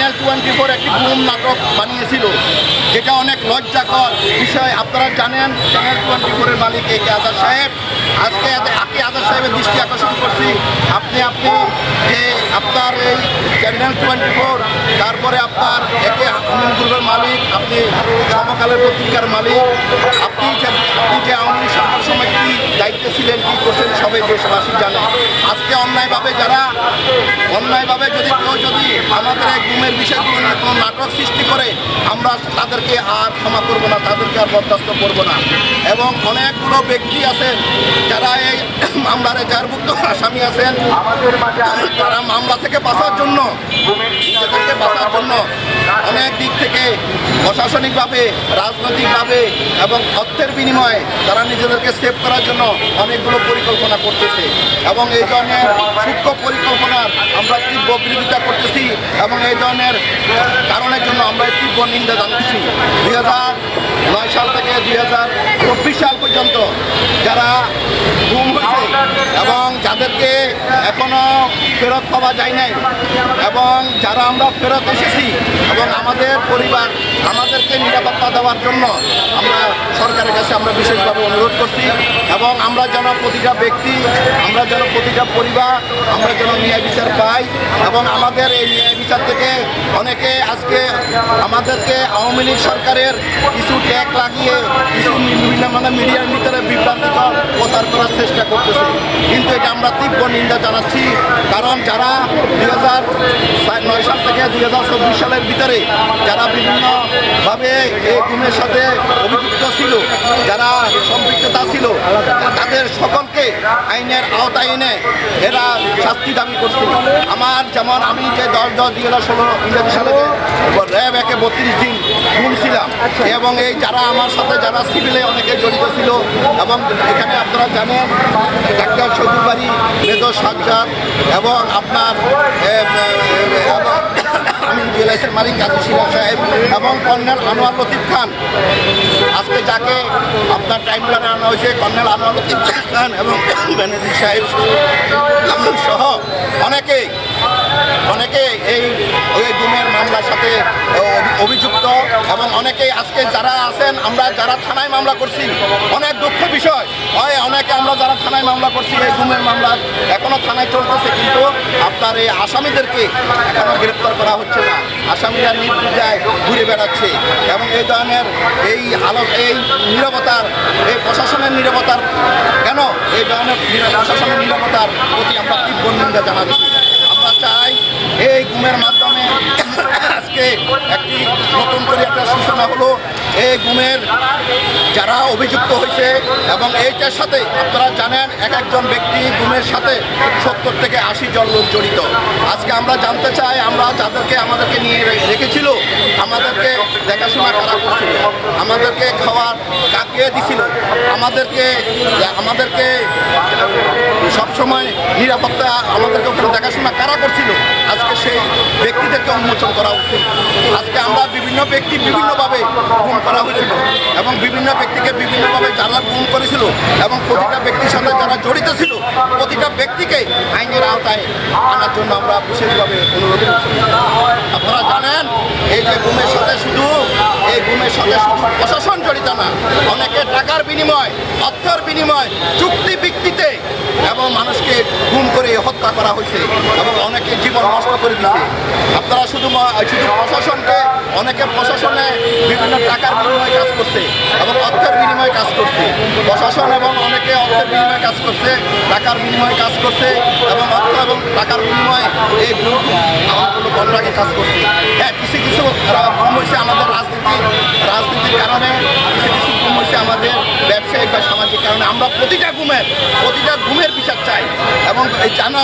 Channel 24 একটি গুম নাটক বানিয়েছিল, যেটা অনেক লজ্জাকর বিষয়। আপনারা জানেন চ্যানেল 24-এর মালিক একে আজাদ সাহেব। আজকে একে আজাদ সাহেবের দৃষ্টি আকর্ষণ করছি, আপনি যে আপনার এই চ্যানেল 24, তারপরে আপনার একে আমিন গ্রুপের মালিক, আপনি সমকালের পত্রিকার মালিক, আপনি যে আওয়ামী লীগ সরকার সময় কী দায়িত্বে ছিলেন, কী করছেন সবাই দেশবাসী জানে। আজকে অন্যায়ভাবে যদি আমাদের এই গুমের বিষয়গুলো নিয়ে কোনো নাটক সৃষ্টি করে, আমরা তাদেরকে আর ক্ষমা করবো না, তাদেরকে আর বরদাস্ত করবো না। এবং অনেকগুলো ব্যক্তি আছেন যারা এই মামলার জারভুক্ত আসামি আছেন, তারা মামলা থেকে বাঁচার জন্য, নিজেদেরকে বাঁচার জন্য অনেক দিক থেকে প্রশাসনিকভাবে, রাজনৈতিকভাবে এবং অর্থের বিনিময়ে তারা নিজেদেরকে সেভ করার জন্য অনেকগুলো পরিকল্পনা করতেছে। এবং এই ধরনের সূক্ষ্ম পরিকল্পনার আমরা তীব্র বিরোধিতা করতেছি এবং এই ধরনের কারণের জন্য আমরা তীব্র নিন্দা জানাচ্ছি। 2009 সাল থেকে 2024 সাল পর্যন্ত যারা গুম হয়েছে এবং যাদেরকে এখনও ফেরত পাওয়া যায় নাই, এবং যারা আমরা ফেরত এসেছি, এবং আমাদের পরিবার আমাদেরকে নিরাপত্তা দেওয়ার জন্য আমরা সরকারের কাছে আমরা বিশেষভাবে অনুরোধ করছি। এবং আমরা যেন প্রতিটা ব্যক্তি, আমরা যেন প্রতিটা পরিবার আমরা যেন ন্যায় বিচার পাই। এবং আমাদের এই ন্যায় বিচার থেকে অনেকে আজকে আমাদেরকে আওয়ামী লীগ সরকারের কিছু ট্যাগ লাগিয়ে কিছু বিভিন্ন মিডিয়ার ভিতরে বিভ্রান্তিকর প্রচার করার চেষ্টা করতেছে, কিন্তু এটা আমরা তীব্র নিন্দা জানাচ্ছি। কারণ যারা 2009 সাল থেকে 2024 সালের ভিতরে যারা বিভিন্নভাবে এই গুমের সাথে অভিযুক্ত ছিল, যারা সম্পৃক্ততা ছিল, তাদের সকলকে আইনের আওতায় এনে এরা শাস্তি দাবি করছে। যেমন আমি যে 10/10/2016 ইংরেজি সালে র্যাব 32 দিন গুম ছিলাম, এবং এই যারা আমার সাথে যারা সিভিলে অনেকে জড়িত ছিল, এবং এখানে আপনারা জানেন ডাক্তার শহীদুল মেজর সাজ্জাদ এবং আপনার আমিন জুয়েলার্সের মালিক কাজী শিরা সাহেব এবং কর্নেল আনোয়ার লতিফ খান, আজকে যাকে আপনার টাইমলাইনে আনা হয়েছে কর্নেল আনোয়ার লতিফ খান এবং ব্যানার্জি সাহেব সহ অনেকে এই গুমের মামলার সাথে অভিযুক্ত, এবং অনেকেই আজকে যারা আছেন, আমরা যারা থানায় মামলা করছি, অনেক দুঃখ বিষয় হয়, অনেকে আমরা যারা থানায় মামলা করছি এই গুমের মামলা এখনও থানায় চলতেছে, কিন্তু আপনার এই আসামিদেরকে এখনও গ্রেপ্তার করা হচ্ছে না। আসামিরা নির্বিচারে ঘুরে বেড়াচ্ছে, এবং এই ধরনের এই নীরবতার, এই প্রশাসনের নীরবতার কেন এই ধরনের প্রশাসনের নীরবতার প্রতি আমরা তীব্র নিন্দা জানাচ্ছি। আমরা চাই এই গুমের মাধ্যমে আজকে একটি নতুন করে একটা সূচনা হলো। এই গুমের যারা অভিযুক্ত হয়েছে, এবং এইটার সাথে আপনারা জানেন একজন ব্যক্তি গুমের সাথে 70 থেকে 80 জন লোক জড়িত। আজকে আমরা জানতে চাই, আমরা যাদেরকে আমাদেরকে নিয়ে রেখেছিল, আমাদেরকে দেখাশোনা করা করছিল, আমাদেরকে খাওয়ার কাকিয়ে দিছিল, আমাদেরকে সবসময় নিরাপত্তা আমাদেরকে ওখানে দেখাশোনা কারা করছিল, আজকে সেই ব্যক্তিদেরকে উন্মোচন করা উচিত। আজকে আমরা বিভিন্ন ব্যক্তি বিভিন্নভাবে গুম করা হয়েছিল, এবং বিভিন্ন ব্যক্তিকে বিভিন্নভাবে যারা গুম করেছিল, এবং প্রতিটা ব্যক্তির সাথে যারা জড়িত ছিল, প্রতিটা ব্যক্তিকে আইনের আওতায় আনার জন্য আমরা বিশেষভাবে অনুরোধ করছি। আপনারা জানেন এই যে গুমের সাথে শুধু প্রশাসন জড়িত না, অনেকে টাকার বিনিময়, অর্থের বিনিময়, চুক্তি ভিত্তিতে এবং মানুষকে গুম করে হত্যা করা হয়েছে, এবং অনেকে জীবন নষ্ট করে দিচ্ছে। আপনারা শুধু প্রশাসনকে, অনেকে প্রশাসনে বিভিন্ন টাকার বিনিময়ে কাজ করছে এবং অর্থের বিনিময়ে কাজ করছে, প্রশাসন এবং অনেকে অর্থের বিনিময়ে কাজ করছে, টাকার বিনিময়ে কাজ করছে, এবং অর্থ এবং টাকার বিনিময়ে এই আমাদের বনরাগে কাজ করছে। হ্যাঁ, কিছু গুম হয়েছে আমাদের রাজনীতির কারণে, কিছু গুম হয়েছে আমাদের ব্যবসায়িক বা সামাজিক কারণে। আমরা প্রতিটা গুমের বিচার চাই, এবং জানো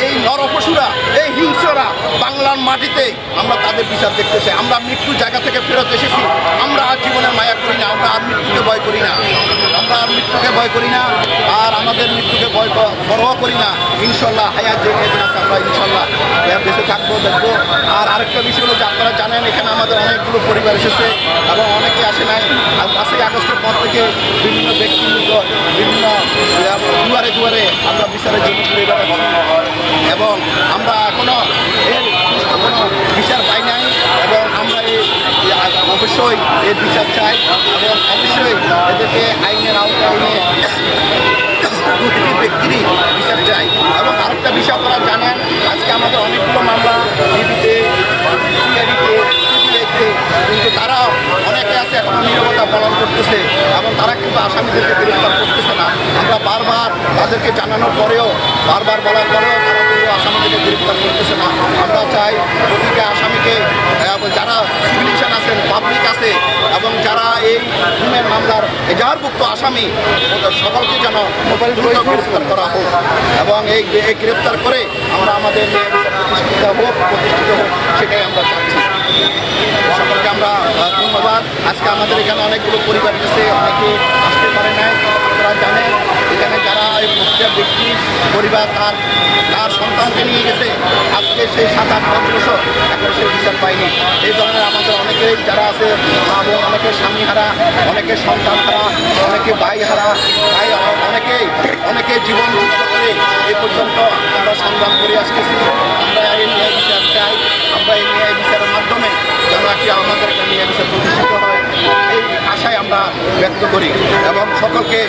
এই নরপশুরা, এই হিংস্ররা বাংলার মাটিতে আমরা তাদের বিচার দেখতে চাই। আমরা মৃত্যুর জায়গা থেকে ফেরত এসেছি, আমরা আর জীবনের মায়া করি না, আমরা আর মৃত্যুকে ভয় করি না, আর আমাদের মৃত্যুকে পরোয়া করি না। ইনশাল্লাহ হায়াত যে কদিন আছে আমরা ইনশাল্লাহ বেঁচে থাকবো, দেখবো। আর আরেকটা বিষয় হলো যে আপনারা জানেন এখানে আমাদের অনেকগুলো পরিবার এসেছে এবং অনেকে আসে নাই। 5ই আগস্টের পর থেকে বিভিন্ন ব্যক্তিগত বিভিন্ন দুয়ারে আমরা বিচারের জন্য ঘুরে বেড়াচ্ছি, এবং আমরা এখনো এর কোনো বিচার অবশ্যই এর বিচার চাই এবং অবশ্যই এদেরকে আইনের আওতায় নিয়ে প্রতিটি ব্যক্তিরই বিচার চাই। এবং আরেকটা বিষয় আপনারা জানেন, আজকে আমাদের অনেকগুলো মামলা ডিবিতে, সিআইডিতে, সিবিআইতে, কিন্তু তারা অনেকে আছে এখনো নীরবতা পালন করতেছে এবং তারা কিন্তু আসামিদেরকে গ্রেফতার করতেছে না। আমরা বারবার তাদেরকে জানানোর পরেও, বারবার বলার পরেও তারা কিন্তু আসামিদেরকে গ্রেফতার করতেছে না। আমরা চাই প্রতিটা আসামিকে, যারা সিভিলিয়ান আছেন, পাবলিক আছে এবং যারা এই খুনের মামলার এজাহারভুক্ত আসামি, সকলকে যেন দ্রুত গ্রেফতার করা হোক এবং এই গ্রেফতার করে আমরা আমাদের প্রতিষ্ঠিত হোক, সেটাই আমরা চাচ্ছি। সকলকে আমরা ধন্যবাদ। আজকে আমাদের এখানে অনেকগুলো পরিবার গেছে, অনেকে আসতে পারে নাই। আপনারা জানেন এখানে যারা এই প্রতিটা ব্যক্তি পরিবার তার সন্তানকে নিয়ে গেছে, আজকে সেই 7-8 বছর এখন সে বিচার পায়নি। এই ধরনের আমাদের অনেকেই যারা আছে, এবং অনেকে স্বামী হারা, অনেকে সন্তান হারা, অনেকে ভাই হারা, অনেকে জীবন যুক্ত করে এ পর্যন্ত আমরা সংগ্রাম করে আসতেছি। আমরা এই ন্যায় বিচার চাই, আমরা এই ন্যায় বিচারের মাধ্যমে যেন একটি আমাদের ন্যায় বিচার প্রতিষ্ঠিত হয়, এই আশায় আমরা ব্যক্ত করি এবং সকলকে